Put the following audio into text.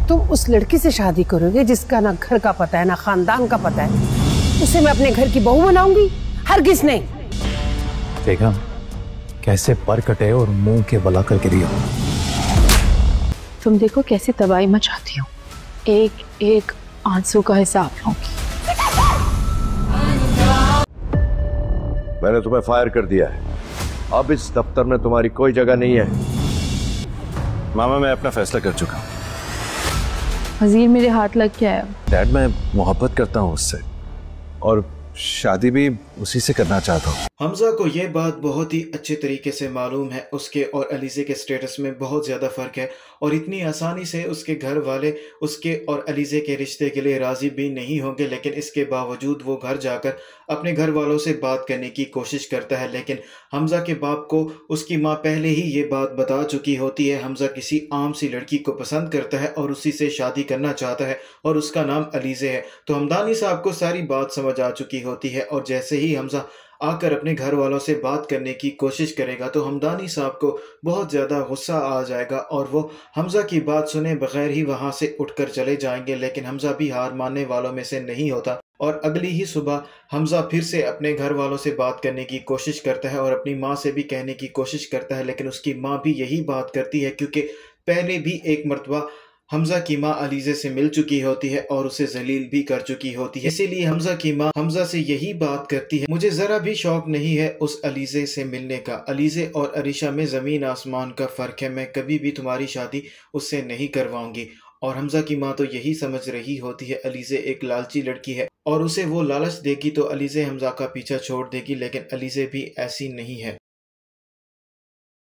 तुम उस लड़की से शादी करोगे जिसका ना घर का पता है ना खानदान का पता है, उसे मैं अपने घर की बहू बनाऊंगी? हरगिज नहीं। देखा कैसे पर कटे और मुंह के बला करके दिया। तुम देखो कैसी तबाही मचाती हो, एक एक आंसू का हिसाब लूंगी। मैंने तुम्हें फायर कर दिया है, अब इस दफ्तर में तुम्हारी कोई जगह नहीं है। मामा मैं अपना फैसला कर चुका हूँ। वजीर मेरे हाथ लग गया है। डैड मैं मोहब्बत करता हूँ उससे और शादी भी उसी से करना चाहता हूँ। हमजा को यह बात बहुत ही अच्छे तरीके से मालूम है। उसके और अलीज़े के स्टेटस में बहुत ज़्यादा फ़र्क है और इतनी आसानी से उसके घर वाले उसके और अलीज़े के रिश्ते के लिए राज़ी भी नहीं होंगे। लेकिन इसके बावजूद वो घर जाकर अपने घर वालों से बात करने की कोशिश करता है। लेकिन हमजा के बाप को उसकी माँ पहले ही ये बात बता चुकी होती है। हमजा किसी आम सी लड़की को पसंद करता है और उसी से शादी करना चाहता है और उसका नाम अलीज़े है। तो हमदानी साहब को सारी बात समझ आ चुकी होती है और जैसे ही हमजा आकर अपने घर वालों से बात करने की कोशिश करेगा तो हमदानी साहब को बहुत ज़्यादा गुस्सा आ जाएगा और वो हमजा की बात सुने बगैर ही वहाँ से उठकर चले जाएंगे। लेकिन हमजा भी हार मानने वालों में से नहीं होता और अगली ही सुबह हमजा फिर से अपने घर वालों से बात करने की कोशिश करता है और अपनी माँ से भी कहने की कोशिश करता है। लेकिन उसकी माँ भी यही बात करती है क्योंकि पहले भी एक मरतबा हमजा की माँ अलीज़े से मिल चुकी होती है और उसे जलील भी कर चुकी होती है। इसीलिए हमजा की माँ हमजा से यही बात करती है, मुझे ज़रा भी शौक नहीं है उस अलीज़े से मिलने का। अलीज़े और अरीशा में ज़मीन आसमान का फ़र्क है, मैं कभी भी तुम्हारी शादी उससे नहीं करवाऊंगी। और हमजा की माँ तो यही समझ रही होती है अलीज़े एक लालची लड़की है और उसे वो लालच देगी तो अलीज़े हमजा का पीछा छोड़ देगी। लेकिन अलीज़े भी ऐसी नहीं है।